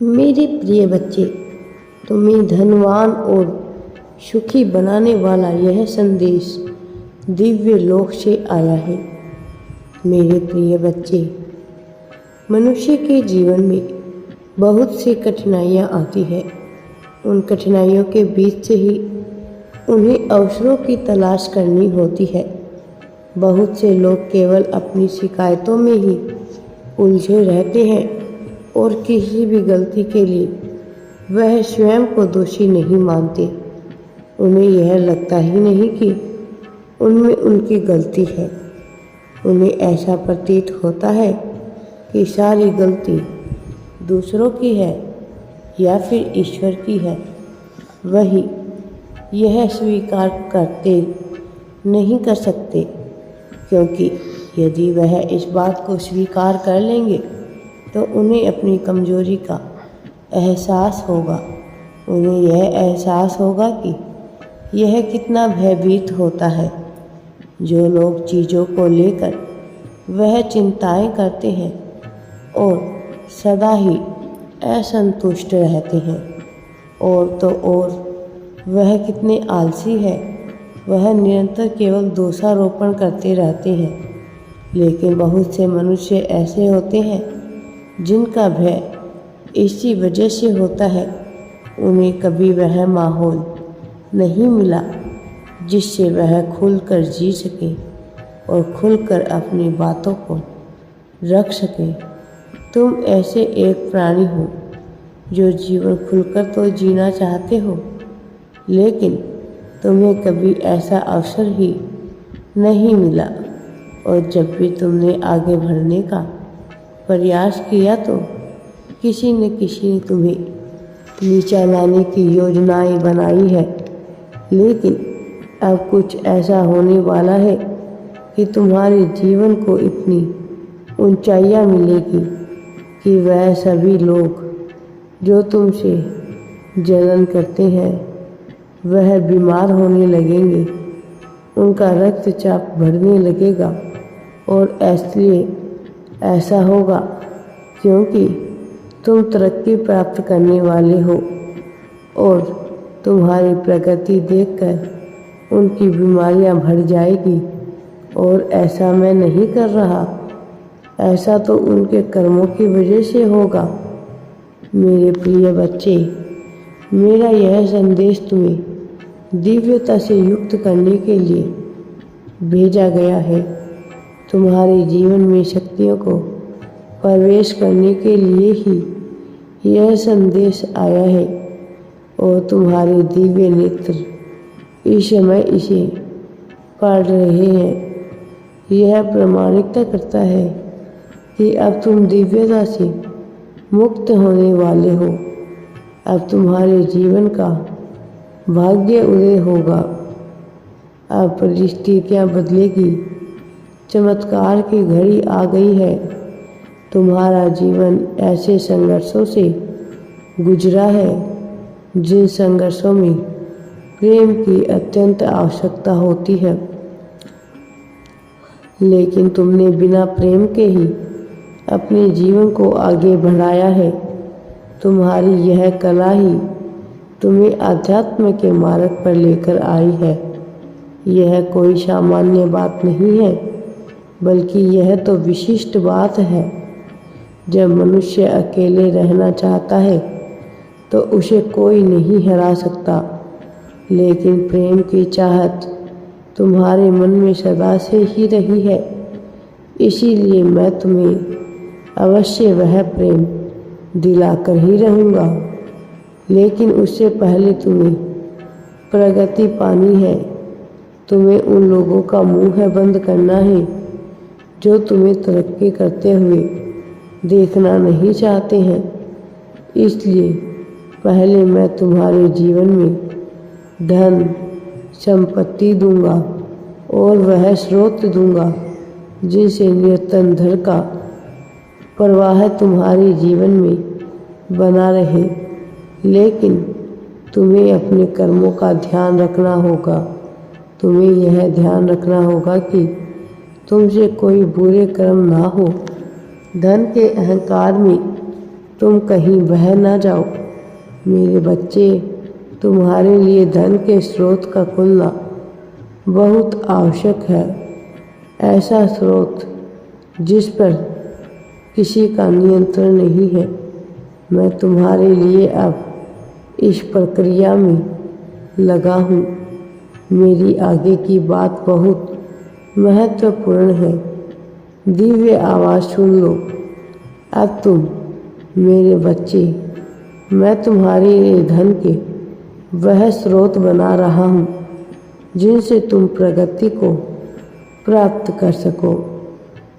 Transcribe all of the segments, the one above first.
मेरे प्रिय बच्चे, तुम्हें धनवान और सुखी बनाने वाला यह संदेश दिव्य लोक से आया है। मेरे प्रिय बच्चे, मनुष्य के जीवन में बहुत सी कठिनाइयाँ आती हैं। उन कठिनाइयों के बीच से ही उन्हें अवसरों की तलाश करनी होती है। बहुत से लोग केवल अपनी शिकायतों में ही उलझे रहते हैं और किसी भी गलती के लिए वह स्वयं को दोषी नहीं मानते। उन्हें यह लगता ही नहीं कि उनमें उनकी गलती है। उन्हें ऐसा प्रतीत होता है कि सारी गलती दूसरों की है या फिर ईश्वर की है। वही यह स्वीकार करते नहीं कर सकते, क्योंकि यदि वह इस बात को स्वीकार कर लेंगे तो उन्हें अपनी कमजोरी का एहसास होगा। उन्हें यह एहसास होगा कि यह कितना भयभीत होता है। जो लोग चीज़ों को लेकर वह चिंताएं करते हैं और सदा ही असंतुष्ट रहते हैं, और तो और वह कितने आलसी है। वह निरंतर केवल दोषारोपण करते रहते हैं। लेकिन बहुत से मनुष्य ऐसे होते हैं जिनका भय इसी वजह से होता है। उन्हें कभी वह माहौल नहीं मिला जिससे वह खुलकर जी सके और खुलकर अपनी बातों को रख सके। तुम ऐसे एक प्राणी हो जो जीवन खुलकर तो जीना चाहते हो, लेकिन तुम्हें कभी ऐसा अवसर ही नहीं मिला। और जब भी तुमने आगे बढ़ने का प्रयास किया तो किसी न किसी ने तुम्हें नीचा लाने की योजनाएं बनाई है। लेकिन अब कुछ ऐसा होने वाला है कि तुम्हारे जीवन को इतनी ऊंचाइयां मिलेगी कि वह सभी लोग जो तुमसे जलन करते हैं वह बीमार होने लगेंगे। उनका रक्तचाप बढ़ने लगेगा और इसलिए ऐसा होगा क्योंकि तुम तरक्की प्राप्त करने वाले हो और तुम्हारी प्रगति देखकर उनकी बीमारियां बढ़ जाएगी। और ऐसा मैं नहीं कर रहा, ऐसा तो उनके कर्मों की वजह से होगा। मेरे प्रिय बच्चे, मेरा यह संदेश तुम्हें दिव्यता से युक्त करने के लिए भेजा गया है। तुम्हारे जीवन में शक्तियों को प्रवेश करने के लिए ही यह संदेश आया है और तुम्हारे दिव्य नेत्र इस समय इसे पढ़ रहे हैं। यह प्रमाणित करता है कि अब तुम दिव्यता से मुक्त होने वाले हो। अब तुम्हारे जीवन का भाग्य उदय होगा। अब परिस्थितियाँ बदलेगी। चमत्कार की घड़ी आ गई है। तुम्हारा जीवन ऐसे संघर्षों से गुजरा है जिन संघर्षों में प्रेम की अत्यंत आवश्यकता होती है, लेकिन तुमने बिना प्रेम के ही अपने जीवन को आगे बढ़ाया है। तुम्हारी यह कला ही तुम्हें आध्यात्म के मार्ग पर लेकर आई है। यह कोई सामान्य बात नहीं है, बल्कि यह तो विशिष्ट बात है। जब मनुष्य अकेले रहना चाहता है तो उसे कोई नहीं हरा सकता, लेकिन प्रेम की चाहत तुम्हारे मन में सदा से ही रही है। इसीलिए मैं तुम्हें अवश्य वह प्रेम दिलाकर ही रहूँगा। लेकिन उससे पहले तुम्हें प्रगति पानी है। तुम्हें उन लोगों का मुँह बंद करना है जो तुम्हें तरक्की करते हुए देखना नहीं चाहते हैं। इसलिए पहले मैं तुम्हारे जीवन में धन संपत्ति दूंगा और वह स्रोत दूंगा जिनसे निरंतर धन का प्रवाह तुम्हारे जीवन में बना रहे। लेकिन तुम्हें अपने कर्मों का ध्यान रखना होगा। तुम्हें यह ध्यान रखना होगा कि तुमसे कोई बुरे कर्म ना हो। धन के अहंकार में तुम कहीं बह ना जाओ। मेरे बच्चे, तुम्हारे लिए धन के स्रोत का खुलना बहुत आवश्यक है। ऐसा स्रोत जिस पर किसी का नियंत्रण नहीं है। मैं तुम्हारे लिए अब इस प्रक्रिया में लगा हूँ। मेरी आगे की बात बहुत महत्वपूर्ण है। दिव्य आवाज़ सुन लो। अब तुम मेरे बच्चे, मैं तुम्हारे लिए धन के वह स्रोत बना रहा हूँ जिनसे तुम प्रगति को प्राप्त कर सको।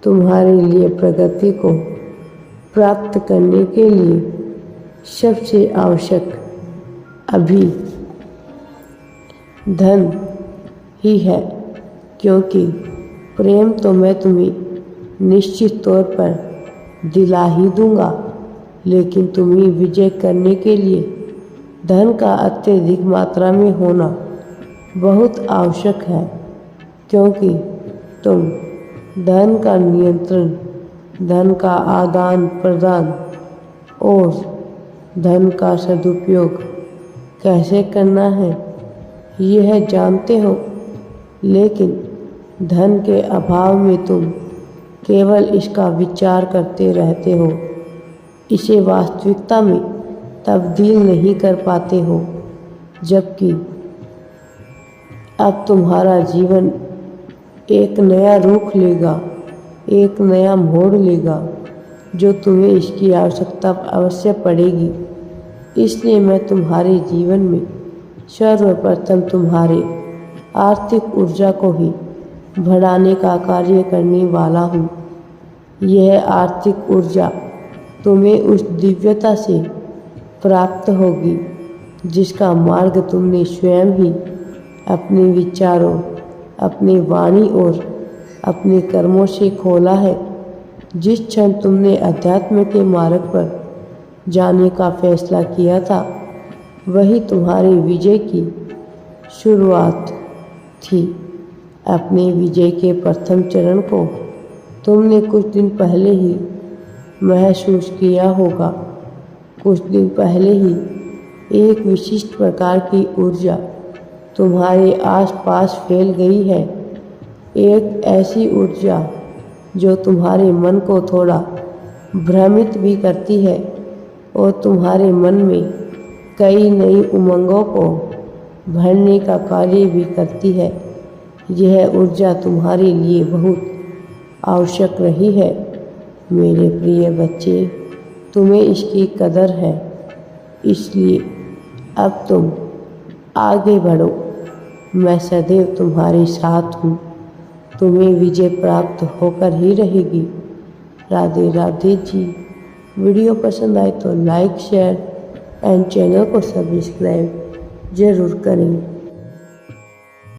तुम्हारे लिए प्रगति को प्राप्त करने के लिए सबसे आवश्यक अभी धन ही है, क्योंकि प्रेम तो मैं तुम्हें निश्चित तौर पर दिला ही दूंगा, लेकिन तुम्हें विजय करने के लिए धन का अत्यधिक मात्रा में होना बहुत आवश्यक है, क्योंकि तुम धन का नियंत्रण, धन का आदान प्रदान और धन का सदुपयोग कैसे करना है यह जानते हो, लेकिन धन के अभाव में तुम केवल इसका विचार करते रहते हो। इसे वास्तविकता में तब्दील नहीं कर पाते हो, जबकि अब तुम्हारा जीवन एक नया रुख लेगा, एक नया मोड़ लेगा, जो तुम्हें इसकी आवश्यकता अवश्य पड़ेगी। इसलिए मैं तुम्हारे जीवन में सर्वप्रथम तुम्हारे आर्थिक ऊर्जा को ही बढ़ाने का कार्य करने वाला हूँ। यह आर्थिक ऊर्जा तुम्हें उस दिव्यता से प्राप्त होगी जिसका मार्ग तुमने स्वयं ही अपने विचारों, अपनी वाणी और अपने कर्मों से खोला है। जिस क्षण तुमने अध्यात्म के मार्ग पर जाने का फैसला किया था, वही तुम्हारे विजय की शुरुआत थी। अपने विजय के प्रथम चरण को तुमने कुछ दिन पहले ही महसूस किया होगा। कुछ दिन पहले ही एक विशिष्ट प्रकार की ऊर्जा तुम्हारे आसपास फैल गई है। एक ऐसी ऊर्जा जो तुम्हारे मन को थोड़ा भ्रमित भी करती है और तुम्हारे मन में कई नई उमंगों को भरने का कार्य भी करती है। यह ऊर्जा तुम्हारे लिए बहुत आवश्यक रही है। मेरे प्रिय बच्चे, तुम्हें इसकी कदर है, इसलिए अब तुम आगे बढ़ो। मैं सदैव तुम्हारे साथ हूँ। तुम्हें विजय प्राप्त होकर ही रहेगी। राधे राधे जी। वीडियो पसंद आए तो लाइक, शेयर एंड चैनल को सब्सक्राइब ज़रूर करें।